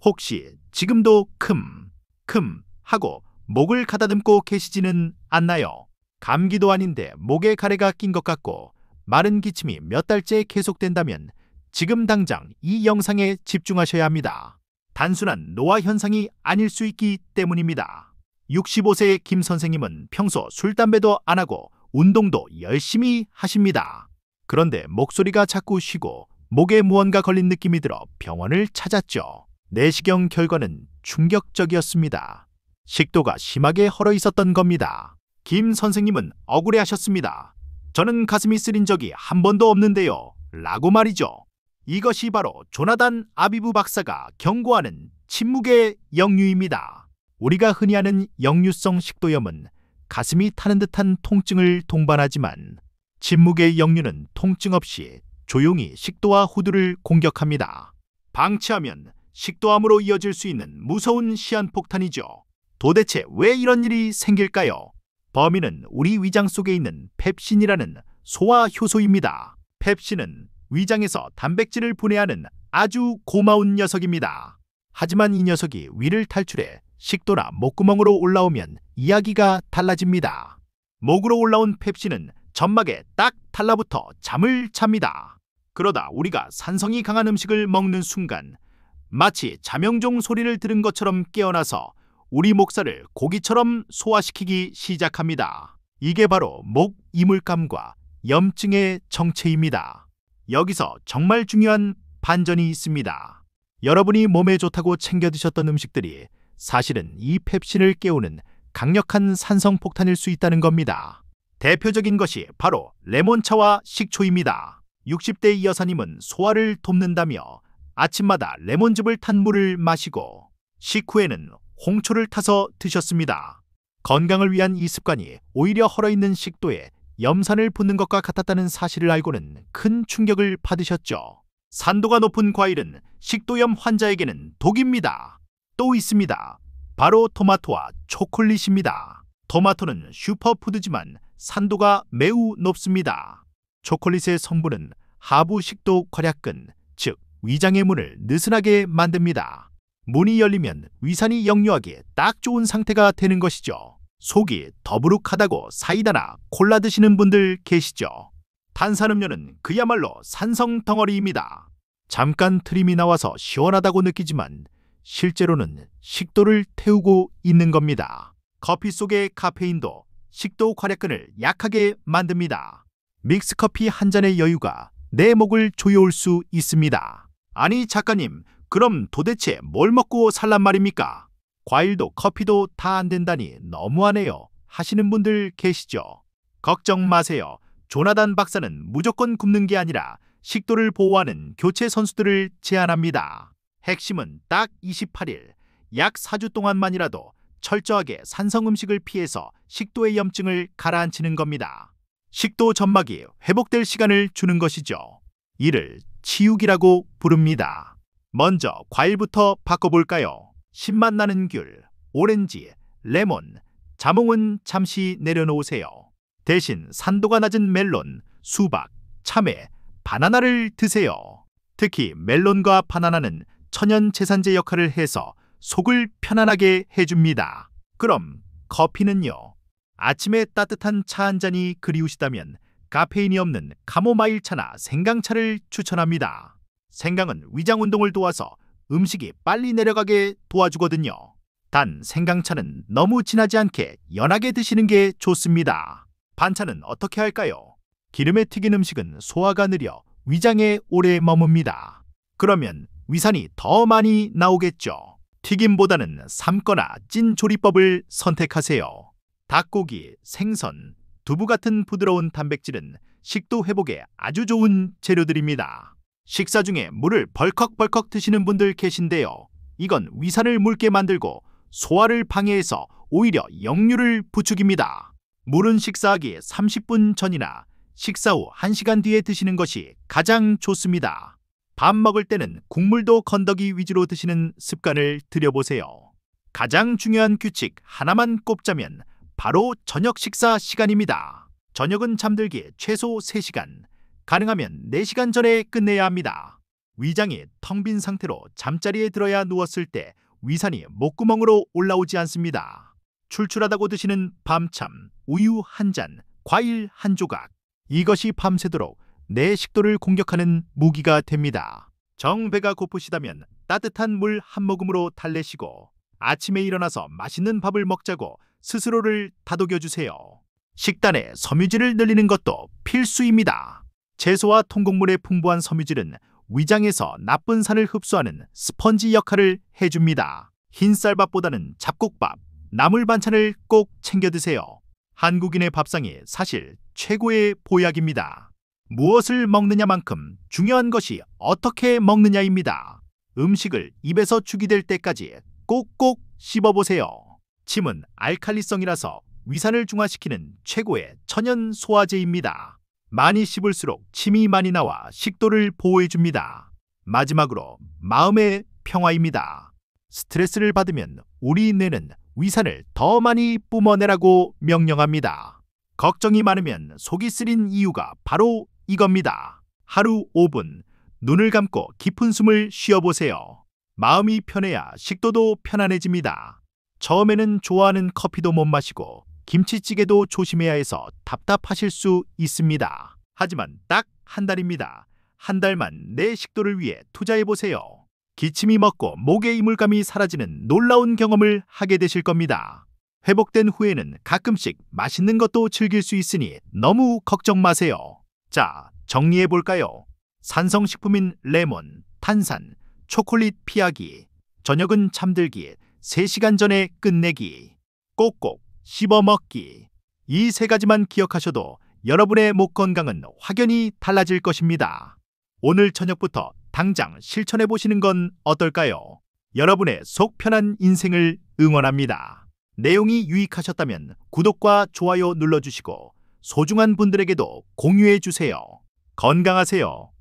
혹시 지금도 큼 하고 목을 가다듬고 계시지는 않나요? 감기도 아닌데 목에 가래가 낀 것 같고 마른 기침이 몇 달째 계속된다면 지금 당장 이 영상에 집중하셔야 합니다. 단순한 노화 현상이 아닐 수 있기 때문입니다. 65세의 김 선생님은 평소 술, 담배도 안 하고 운동도 열심히 하십니다. 그런데 목소리가 자꾸 쉬고 목에 무언가 걸린 느낌이 들어 병원을 찾았죠. 내시경 결과는 충격적이었습니다. 식도가 심하게 헐어 있었던 겁니다. 김 선생님은 억울해하셨습니다. 저는 가슴이 쓰린 적이 한 번도 없는데요. 라고 말이죠. 이것이 바로 조나단 아비브 박사가 경고하는 침묵의 역류입니다. 우리가 흔히 아는 역류성 식도염은 가슴이 타는 듯한 통증을 동반하지만 침묵의 역류는 통증 없이 조용히 식도와 후두를 공격합니다. 방치하면 식도암으로 이어질 수 있는 무서운 시한폭탄이죠. 도대체 왜 이런 일이 생길까요? 범인은 우리 위장 속에 있는 펩신이라는 소화 효소입니다. 펩신은 위장에서 단백질을 분해하는 아주 고마운 녀석입니다. 하지만 이 녀석이 위를 탈출해 식도나 목구멍으로 올라오면 이야기가 달라집니다. 목으로 올라온 펩신은 점막에 딱 달라붙어 잠을 잡니다. 그러다 우리가 산성이 강한 음식을 먹는 순간 마치 자명종 소리를 들은 것처럼 깨어나서 우리 목살을 고기처럼 소화시키기 시작합니다. 이게 바로 목 이물감과 염증의 정체입니다. 여기서 정말 중요한 반전이 있습니다. 여러분이 몸에 좋다고 챙겨 드셨던 음식들이 사실은 이 펩신을 깨우는 강력한 산성폭탄일 수 있다는 겁니다. 대표적인 것이 바로 레몬차와 식초입니다. 60대 이 여사님은 소화를 돕는다며 아침마다 레몬즙을 탄 물을 마시고 식후에는 홍초를 타서 드셨습니다. 건강을 위한 이 습관이 오히려 헐어있는 식도에 염산을 붓는 것과 같았다는 사실을 알고는 큰 충격을 받으셨죠. 산도가 높은 과일은 식도염 환자에게는 독입니다. 또 있습니다. 바로 토마토와 초콜릿입니다. 토마토는 슈퍼푸드지만 산도가 매우 높습니다. 초콜릿의 성분은 하부 식도 괄약근, 즉 위장의 문을 느슨하게 만듭니다. 문이 열리면 위산이 역류하기에 딱 좋은 상태가 되는 것이죠. 속이 더부룩하다고 사이다나 콜라 드시는 분들 계시죠? 탄산음료는 그야말로 산성 덩어리입니다. 잠깐 트림이 나와서 시원하다고 느끼지만 실제로는 식도를 태우고 있는 겁니다. 커피 속의 카페인도 식도 괄약근을 약하게 만듭니다. 믹스커피 한 잔의 여유가 내 목을 조여올 수 있습니다. 아니 작가님, 그럼 도대체 뭘 먹고 살란 말입니까? 과일도 커피도 다 안 된다니 너무하네요 하시는 분들 계시죠? 걱정 마세요. 조나단 박사는 무조건 굶는 게 아니라 식도를 보호하는 교체 선수들을 제안합니다. 핵심은 딱 28일, 약 4주 동안만이라도 철저하게 산성 음식을 피해서 식도의 염증을 가라앉히는 겁니다. 식도 점막이 회복될 시간을 주는 것이죠. 이를 치유기라고 부릅니다. 먼저 과일부터 바꿔볼까요? 신맛 나는 귤, 오렌지, 레몬, 자몽은 잠시 내려놓으세요. 대신 산도가 낮은 멜론, 수박, 참외, 바나나를 드세요. 특히 멜론과 바나나는 천연 제산제 역할을 해서 속을 편안하게 해줍니다. 그럼 커피는요? 아침에 따뜻한 차 한 잔이 그리우시다면 카페인이 없는 카모마일차나 생강차를 추천합니다. 생강은 위장 운동을 도와서 음식이 빨리 내려가게 도와주거든요. 단 생강차는 너무 진하지 않게 연하게 드시는 게 좋습니다. 반찬은 어떻게 할까요? 기름에 튀긴 음식은 소화가 느려 위장에 오래 머뭅니다. 그러면 위산이 더 많이 나오겠죠. 튀김보다는 삶거나 찐 조리법을 선택하세요. 닭고기, 생선, 두부 같은 부드러운 단백질은 식도 회복에 아주 좋은 재료들입니다. 식사 중에 물을 벌컥벌컥 드시는 분들 계신데요. 이건 위산을 묽게 만들고 소화를 방해해서 오히려 역류를 부추깁니다. 물은 식사하기 30분 전이나 식사 후 1시간 뒤에 드시는 것이 가장 좋습니다. 밥 먹을 때는 국물도 건더기 위주로 드시는 습관을 들여보세요. 가장 중요한 규칙 하나만 꼽자면 바로 저녁 식사 시간입니다. 저녁은 잠들기 최소 3시간, 가능하면 4시간 전에 끝내야 합니다. 위장이 텅 빈 상태로 잠자리에 들어야 누웠을 때 위산이 목구멍으로 올라오지 않습니다. 출출하다고 드시는 밤참, 우유 한 잔, 과일 한 조각. 이것이 밤새도록 내 식도를 공격하는 무기가 됩니다. 정 배가 고프시다면 따뜻한 물 한 모금으로 달래시고 아침에 일어나서 맛있는 밥을 먹자고 스스로를 다독여 주세요. 식단에 섬유질을 늘리는 것도 필수입니다. 채소와 통곡물의 풍부한 섬유질은 위장에서 나쁜 산을 흡수하는 스펀지 역할을 해줍니다. 흰쌀밥보다는 잡곡밥, 나물 반찬을 꼭 챙겨 드세요. 한국인의 밥상이 사실 최고의 보약입니다. 무엇을 먹느냐만큼 중요한 것이 어떻게 먹느냐입니다. 음식을 입에서 죽이 될 때까지 꼭꼭 씹어보세요. 침은 알칼리성이라서 위산을 중화시키는 최고의 천연 소화제입니다. 많이 씹을수록 침이 많이 나와 식도를 보호해줍니다. 마지막으로 마음의 평화입니다. 스트레스를 받으면 우리 뇌는 위산을 더 많이 뿜어내라고 명령합니다. 걱정이 많으면 속이 쓰린 이유가 바로 이겁니다. 하루 5분 눈을 감고 깊은 숨을 쉬어보세요. 마음이 편해야 식도도 편안해집니다. 처음에는 좋아하는 커피도 못 마시고 김치찌개도 조심해야 해서 답답하실 수 있습니다. 하지만 딱 한 달입니다. 한 달만 내 식도를 위해 투자해보세요. 기침이 멎고 목의 이물감이 사라지는 놀라운 경험을 하게 되실 겁니다. 회복된 후에는 가끔씩 맛있는 것도 즐길 수 있으니 너무 걱정 마세요. 자, 정리해볼까요? 산성식품인 레몬, 탄산, 초콜릿 피하기, 저녁은 잠들기, 3시간 전에 끝내기, 꼭꼭 씹어먹기. 이 3가지만 기억하셔도 여러분의 목 건강은 확연히 달라질 것입니다. 오늘 저녁부터 당장 실천해보시는 건 어떨까요? 여러분의 속 편한 인생을 응원합니다. 내용이 유익하셨다면 구독과 좋아요 눌러주시고 소중한 분들에게도 공유해주세요. 건강하세요.